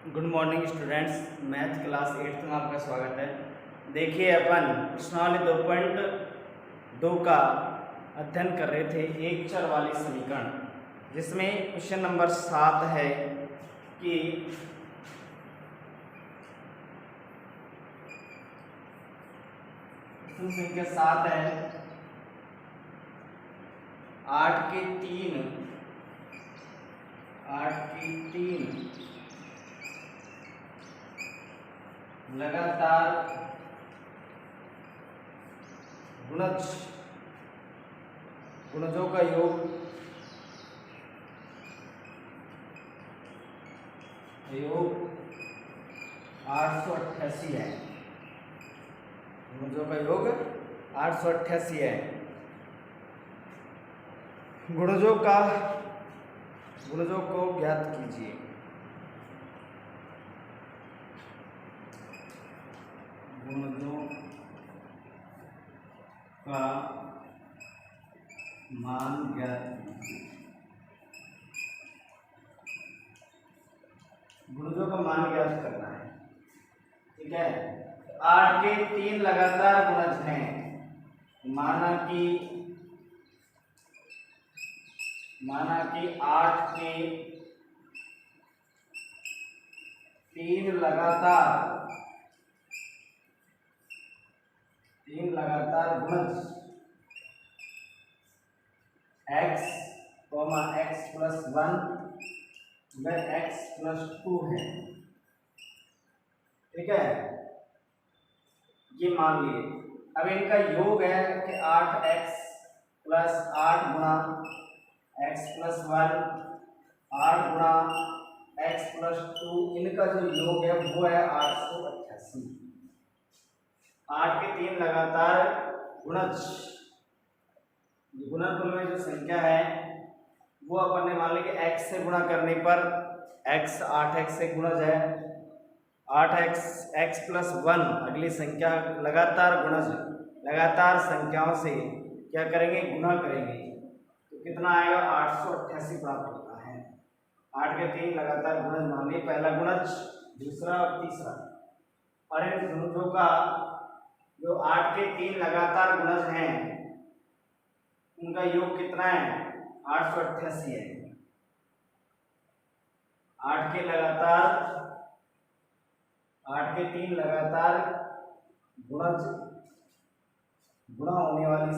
Good morning students, math class 8th में आपका स्वागत है। देखिए, अपन प्रश्नावली 2.2 का अध्ययन कर रहे थे, एक चर वाली समीकरण, जिसमें क्वेश्चन नंबर 7 है कि प्रश्न संख्या 7 है 8 के 3 लगातार गुणजों का योग 888 है। गुणजों का योग 888 है। गुणजों को ज्ञात कीजिए। गुणजों का मान ज्ञात कीजिए। गुणजों का मान ज्ञात करना है, ठीक है। 8 के 3 लगातार गुणज हैं। माना कि 8 के 3 लगातार गुणज x, x + 1 व x + 2 है, ठीक है। ये मान लिए। अब इनका योग है कि 8x + 8 गुणा x + 1 8 गुणा x + 2, इनका जो योग है वो है 888। 8 के 3 लगातार गुणनफल में जो संख्या है वो अपन ने मान ली कि x से गुणा करने पर x 8x से गुणज है। 8x x + 1 अगली संख्या लगातार संख्याओं से क्या करेंगे, गुणा करेंगे, तो कितना आएगा 888 प्राप्त होता है। 8 के 3 लगातार गुणज मान लिए, पहला गुणज, दूसरा और तीसरा। और इन गुणजों का जो 8 के 3 लगातार गुणज हैं उनका योग कितना है, 888 है। 8 के 3 लगातार गुणा होने वाली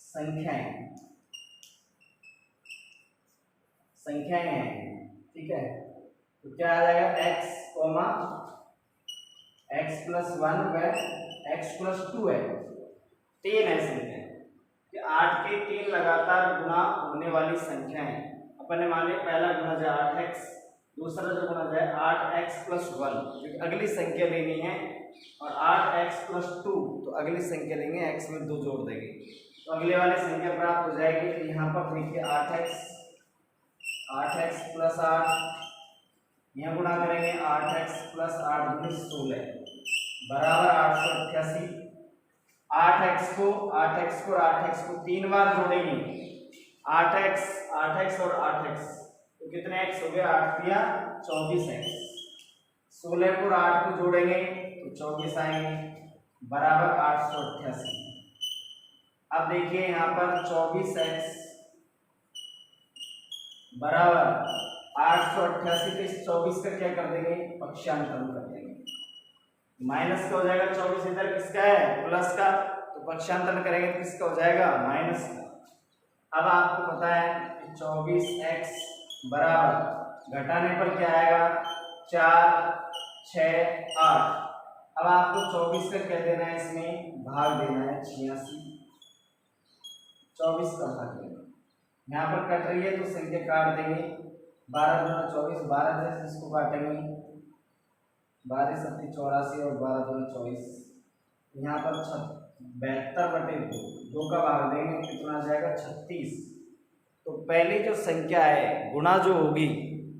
संख्याएं हैं, ठीक है। तो क्या आ जाएगा, x + 1 व x + 2 है। 3 है संख्या कि 8 के 3 लगातार गुणा होने वाली संख्याएं। अपन ने मान लिया पहला गुणज है 8x, दूसरा जो गुणज है 8x + 1, क्योंकि अगली संख्या लेनी है, और 8x + 2, तो अगली संख्या लेंगे, x में 2 जोड़ देंगे तो अगले वाली संख्या प्राप्त हो जाएगी। तो यहाँ पर देखिए 8x + 8, यहाँ गुणा करेंगे 8x + 8 × 16 बराबर 888। 8x को और 8x को 3 बार जोड़ेंगे, 8x और 8x, तो कितने x हो गया, 8 × 24x। 16 को और 8 को जोड़ेंगे तो 24 आएंगे बराबर 888। अब देखिए यहाँ पर 24x बराबर 888 पे 24 का क्या कर देंगे, पक्षांतरण कर देंगे। माइनस का हो जाएगा 24, इधर किसका है, प्लस का, तो पक्षांतरण करेंगे तो किसका हो जाएगा, माइनस का। अब आपको पता है कि 24x बराबर घटाने पर क्या आएगा, 4 6 8। अब आपको 24 का क्या देना है, इसमें भाग देना है 86। 24 का भाग देना, यहाँ पर कट रही है तो संख्या काट देंगे। 12 × 24, 12 से इसको काटेंगे, 12 × 7 84 और 12 × 24, यहाँ पर 72/2 का भाग देंगे, कितना आ जाएगा, 36। तो पहली जो संख्या है गुणा जो होगी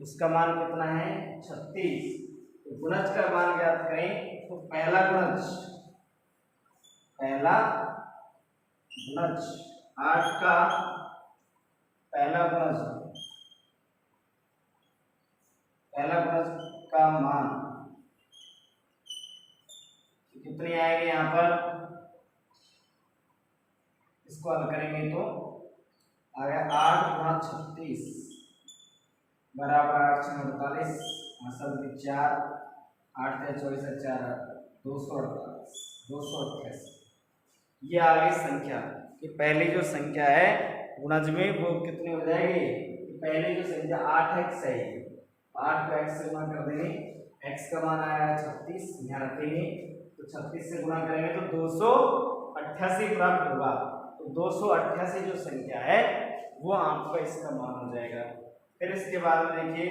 उसका मान कितना है, 36। तो गुणज का मान ज्ञात करें तो पहला गुणज 8 का पहला गुणज का मान कितनी आएगी यहाँ पर, इसको हल करेंगे तो आ गया 8 गुणा 36 बराबर 8 से 48, मतलब कि 4 8 से 24 से 4 288। ये आ गई संख्या कि पहली जो संख्या है गुणज में वो कितनी हो जाएगी, पहली जो संख्या 8x है, 8 को x से गुणा कर देंगे, x का मान आया 36 यहाँ रखेंगे तो 36 से गुणा करेंगे तो 288 प्राप्त होगा। तो 288 जो संख्या है वो आपका इसका मान हो जाएगा। फिर इसके बाद में देखिए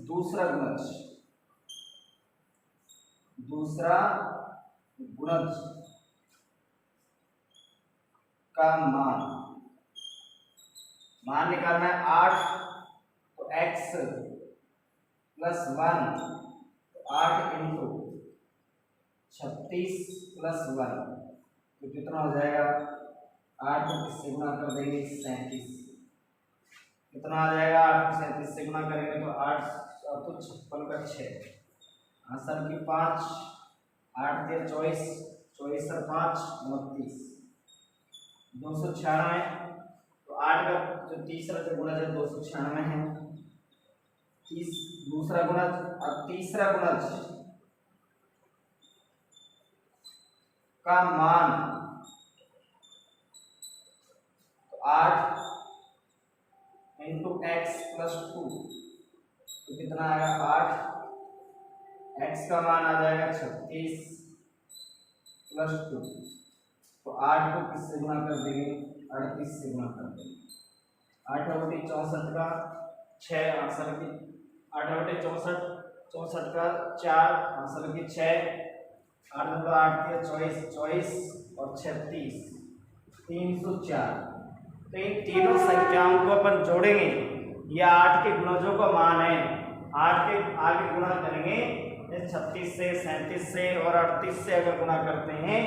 दूसरा गुणज का मान निकालना है 8 तो x प्लस 1 तो 8 इंटू 36 प्लस 1 तो कितना हो जाएगा, 8 को किससे गुणा कर देंगे 37, कितना आ जाएगा 8 को 37 से गुणा करेंगे तो 8 तो 56 का 6 आंसर की 5 8 के 24 24 और 5 29 296। तो 8 का जो तीसरा जो गुणज है 296 है, दूसरा गुणज और तीसरा गुणज का मान तो 8 इंटू एक्स प्लस 2 तो कितना आएगा 8, x का मान आ जाएगा 36 प्लस 2 तो 8 को किससे गुणा कर देंगे 38 से गुणा कर देंगे, 8 बटे 64 का 6 आंसर की 8 बटे 64 का 4 आंसर की 6 8 बटे 8 के 24 और 36 304। तो इन तीनों संख्याओं को अपन जोड़ेंगे, ये 8 के गुणजों का मान है, 8 के आगे गुणा करेंगे 36 से 37 से और 38 से अगर गुणा करते हैं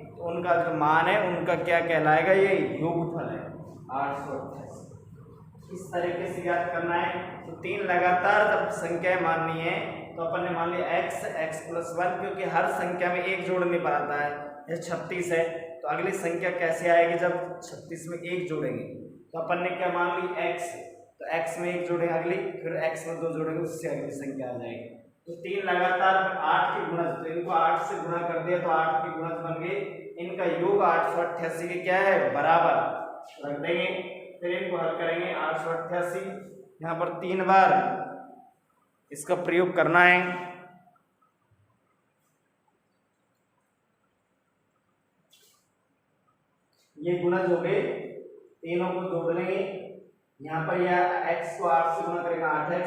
तो उनका जो मान है उनका क्या कहलाएगा, ये योगफल है 888। इस तरीके से याद करना है। तो 3 लगातार जब संख्याएं माननी है तो अपन ने मान लिया x प्लस 1, क्योंकि हर संख्या में एक जोड़ने पर आता है, ये 36 है तो अगली संख्या कैसे आएगी जब 36 में 1 जोड़ेंगे, तो अपन ने क्या मान ली x, तो x में 1 जोड़ेंगे अगली, फिर x में 2 जोड़ेंगे, उससे अगली संख्या आ जाएगी। तो 3 लगातार 8 के गुणज, तो इनको 8 से गुणा कर दिया तो 8 के गुणज बन गए, इनका योग 888 के क्या है बराबर रख देंगे। फिर इनको हल करेंगे 888, यहाँ पर 3 बार इसका प्रयोग करना है। ये गुणज हो गए, तीनों को जोड़ लेंगे, यहाँ पर यह x को 8 से गुणा करेंगे 8x,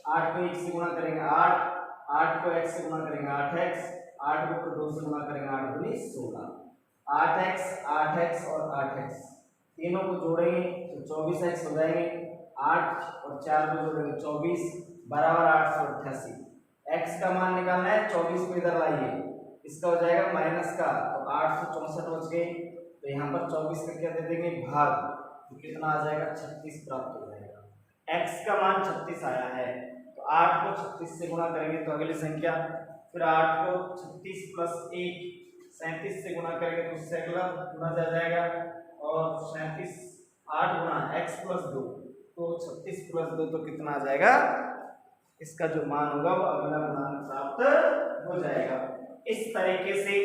8 को 1 से गुणा करेंगे 8, 8 को x से गुणा करेंगे 8x, 8 को 2 से गुणा करेंगे 8 दूनी 16, 8x और 8x तीनों को जोड़ेंगे तो 24x हो जाएंगे, 8 और 4 को जोड़ेंगे 24 बराबर 888। x का मान निकालना है, 24 को इधर लाइए, इसका हो जाएगा माइनस का, तो 864 बच गए, तो यहाँ पर 24 का क्या दे देंगे भाग, तो कितना आ जाएगा 36 प्राप्त हो जाएगा। x का मान 36 आया है तो 8 को 36 से गुणा करेंगे तो अगली संख्या, फिर 8 को 36 प्लस 1 37 से गुणा करेंगे तो उससे अगला गुणा आ जाएगा, और 37 8 गुणा x प्लस 2 तो 36 प्लस 2 तो कितना आ जाएगा, इसका जो मान होगा वो अगला गुणांक प्राप्त हो जाएगा। इस तरीके से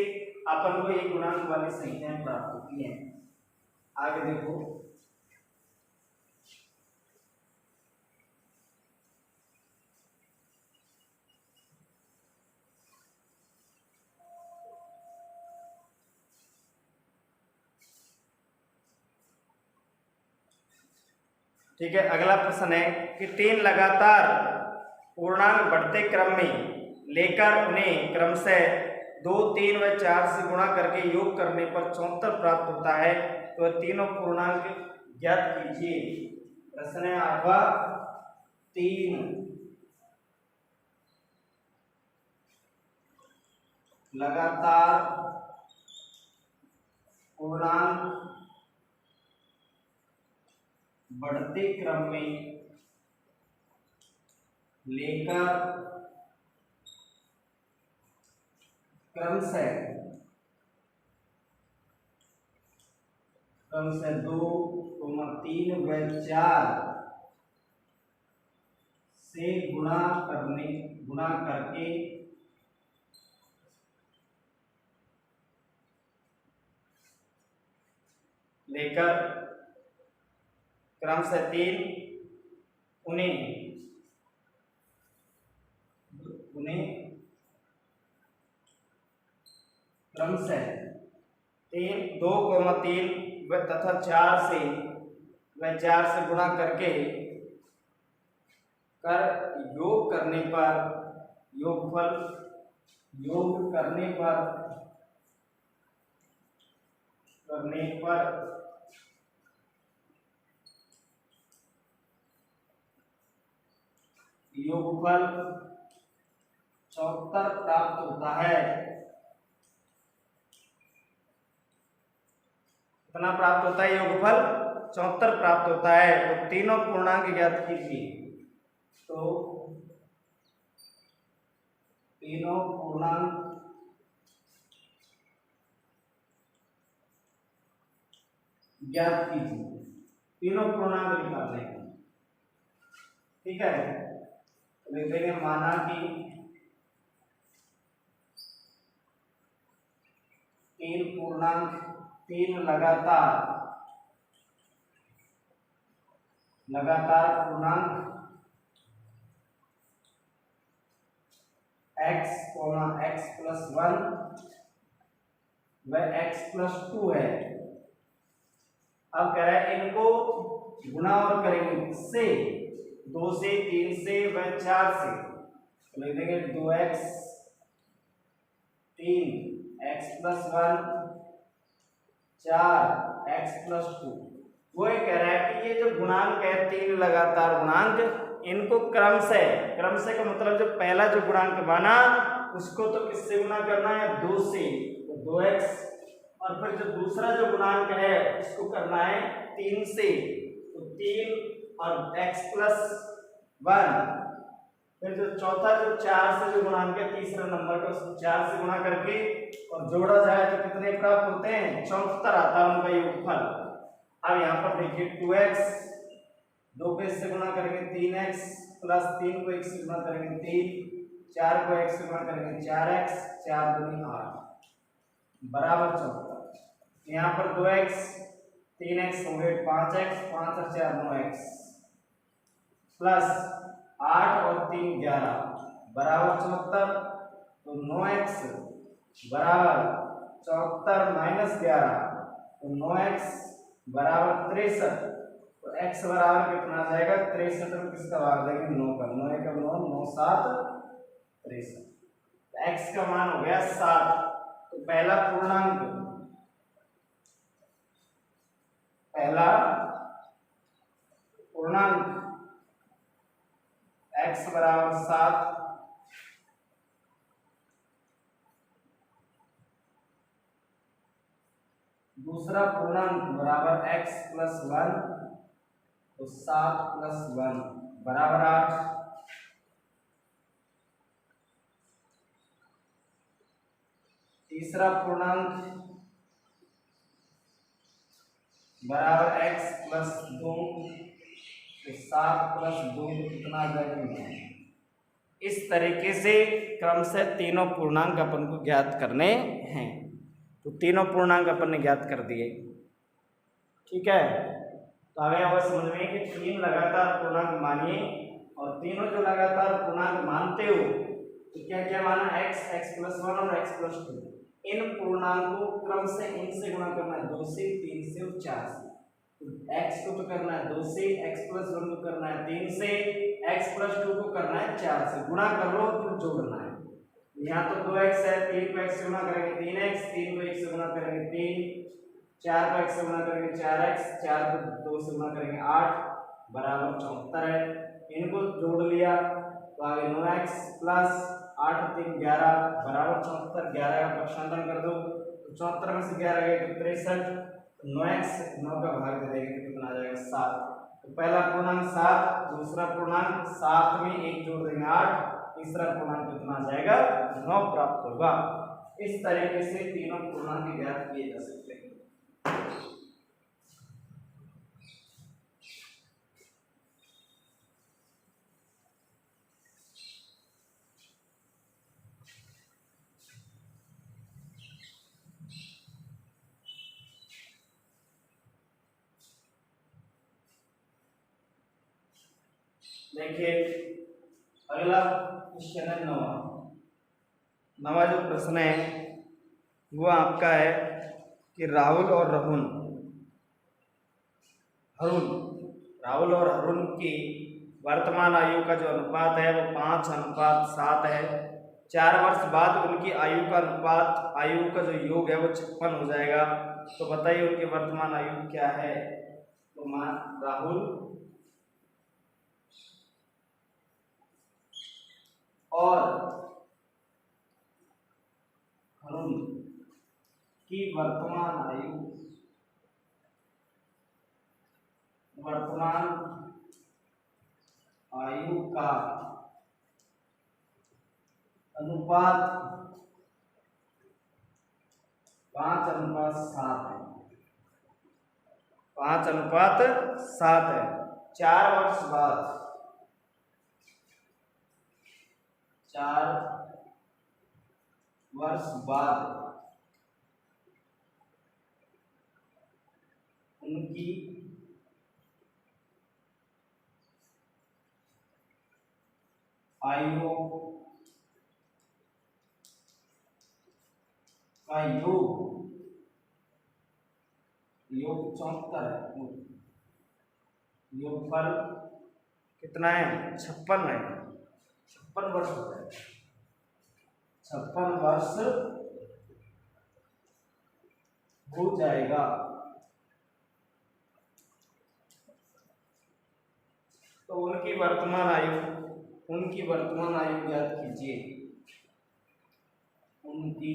अपन को एक गुणांक वाली संख्याएं प्राप्त होती हैं। आगे देखो, ठीक है, अगला प्रश्न है कि 3 लगातार पूर्णांक बढ़ते क्रम में लेकर उन्हें क्रमशः 2, 3 व 4 से गुणा करके योग करने पर 74 प्राप्त होता है, तो तीनों पूर्णांक ज्ञात कीजिए। प्रश्न है 8वां, 3 लगातार पूर्णांक बढ़ते क्रम में लेकर क्रमशः 2, 3 व 4 से गुणा करके लेकर क्रमशः 3 उन्हें क्रमशः 2,3 तथा 4 से गुणा करके योग करने पर योगफल 74 प्राप्त होता है। कितना प्राप्त होता है? योगफल 74 प्राप्त होता है। तो तीनों पूर्णांक ज्ञात कीजिए। तो तीनों पूर्णांक ज्ञात कीजिए। तीनों पूर्णांक निकालने हैं, ठीक है। तो लिख देंगे माना कि 3 लगातार पूर्णांक x, x+1 व x+2 है। अब कह रहा है इनको गुणा और करेंगे से 2 से 3 से व 4 से। तो लिख देंगे 2x 3x+1 4x+2। वो ये कह रहा है कि ये जो गुणांक है 3 लगातार गुणांक, इनको क्रमशः का मतलब जो पहला जो गुणांक बना उसको तो किससे गुणा करना है? 2 से। तो 2x, और फिर जो दूसरा जो गुणांक है उसको करना है 3 से। तो 3 और x+1, फिर जो चौथा जो 4 से जो गुणांक है तीसरा नंबर का उसको 4 से गुणा करके और जोड़ा जाए तो कितने प्राप्त होते हैं? 74 आता है उनका योगफल। अब यहाँ पर देखिए 2x 2 को इससे गुणा करेंगे 3x, प्लस 3 को 1 से गुणा करेंगे 3, 4 को 1 से गुणा करेंगे 4x, 4 दूनी 8 बराबर 74। यहाँ पर 2x 3x हो गए 5x, 5 और 4 9x, प्लस 8 और 3 11 बराबर 74। तो 9x बराबर 74 माइनस 11, तो 9x बराबर 63। तो x बराबर कितना आ जाएगा? 63 में किसका भाग देंगे? 9 का। 9 का 9, 9 7 63। x का मान हो गया 7। तो पहला पूर्णांक x बराबर 7, दूसरा पूर्णांक बराबर x+1, तो 7+1 बराबर 8। तीसरा पूर्णांक बराबर x+2, तो 7+2 कितना आ जाएगा? 9। इस तरीके से क्रम से तीनों पूर्णांक अपन को ज्ञात करने हैं। तो तीनों पूर्णांक अपन ने ज्ञात कर दिए, ठीक है। तो हमें अब समझ में कि 3 लगातार पूर्णांक मानिए, और तीनों जो लगातार पूर्णांक मानते हो तो क्या क्या माना? x, x+1 और x+2। इन पूर्णांकों क्रम से इनसे गुणा करना है 2 से, 3 से और 4 से। तो x को तो करना है 2 से, x+1 को करना है 3 से, x+2 को करना है 4 से। गुणा कर लो फिर जोड़ना है। यहाँ तो 2x है, 3 को x से गुणा करेंगे 3x, 3 को 1 से गुणा करेंगे 3, 4 को x से गुणा करेंगे 4x, 4 को 2 से गुणा करेंगे 8 बराबर 74 है। इनको जोड़ लिया तो आगे 9x प्लस 8 3 11 बराबर 74। 11 का पक्षांतरण कर दो तो 74 में से 11 गए तो 63, तो 9x 9 का भाग दे देंगे तो कितना आ जाएगा 7। तो पहला पूर्णांक 7, दूसरा पूर्णांक 7 में 1 जोड़ देंगे 8, तीसरा पूर्णांक कितना आ जाएगा 9 प्राप्त होगा। इस तरीके से तीनों पूर्णांक ज्ञात किए जा सकते हैं। देखिए अगला क्वेश्चन है नवा जो प्रश्न है वो आपका है कि राहुल और हरुण की वर्तमान आयु का जो अनुपात है वो 5:7 है। 4 वर्ष बाद उनकी आयु का जो योग है वो 56 हो जाएगा। तो बताइए उनकी वर्तमान आयु क्या है। तो राहुल और हरुण की वर्तमान आयु का अनुपात 5:7 है। 5:7 है। 4 वर्ष बाद उनकी आयु का योग 74 है। योगफल कितना है 56 है। 56 वर्ष हो गए। 56 वर्ष हो जाएगा। तो उनकी वर्तमान आयु ज्ञात कीजिए। उनकी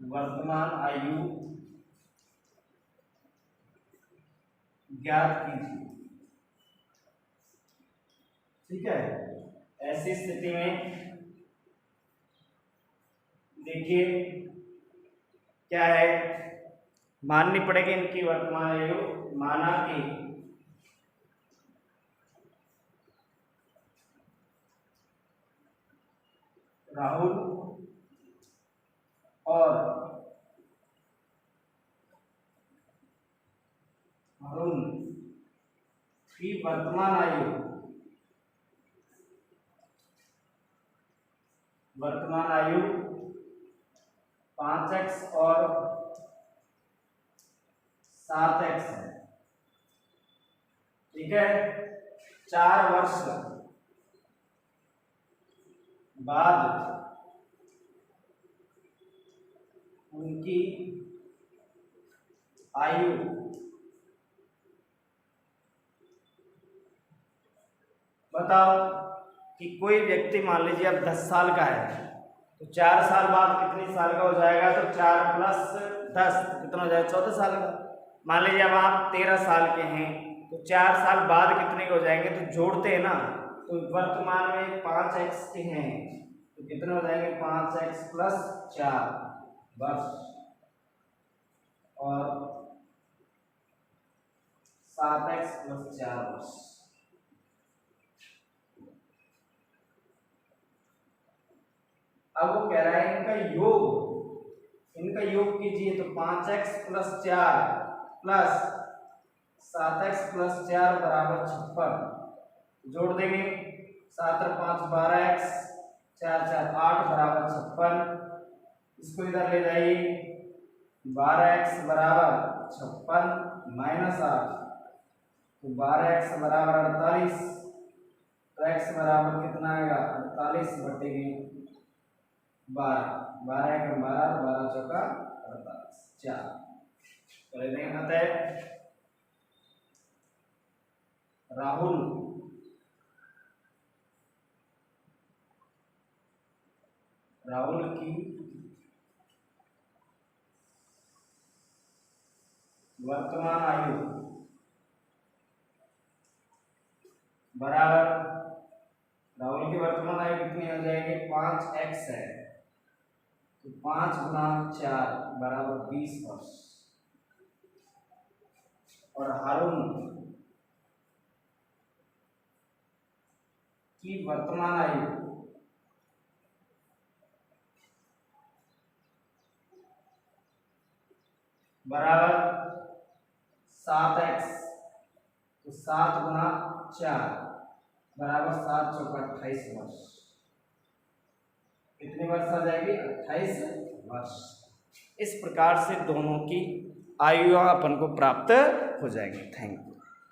वर्तमान आयु ज्ञात कीजिए। ठीक है। ऐसी स्थिति में देखिए क्या है, माननी पड़ेगी इनकी वर्तमान आयु। माना कि राहुल और हरुण की वर्तमान आयु 5x और 7x है। ठीक है। 4 वर्ष बाद उनकी आयु बताओ कि कोई व्यक्ति मान लीजिए अब 10 साल का है तो 4 साल बाद कितने साल का हो जाएगा। तो 4 + 10 कितना हो जाएगा 14 साल का। मान लीजिए अब आप 13 साल के हैं तो 4 साल बाद कितने के हो जाएंगे। तो जोड़ते हैं ना, तो वर्तमान में 5x के हैं तो कितने हो जाएंगे 5x + 4 वर्ष और 7x + 4 वर्ष। अब वो कह रहा है इनका योग कीजिए। तो 5x + 4 + 7x + 4 बराबर 56। जोड़ देंगे 7 और 5 12x 4 4 8 बराबर 56। इसको इधर ले जाइए 12x बराबर 56 - 8 तो 12x बराबर 48। तो x बराबर कितना आएगा 48/12। 12 × 12 12 चौका 48 4 तो ले देंगे। अतः राहुल राहुल की वर्तमान आयु बराबर, राहुल की वर्तमान आयु कितनी हो जाएगी, 5x है, तो 5 गुना 4 बराबर 20 वर्ष। और हारून की वर्तमान आयु बराबर 7x, तो 7 गुना 4 बराबर 7 चौका 28 वर्ष। कितनी वर्ष आ जाएगी, 28 वर्ष। इस प्रकार से दोनों की आयु अपन को प्राप्त हो जाएगी। Thank you.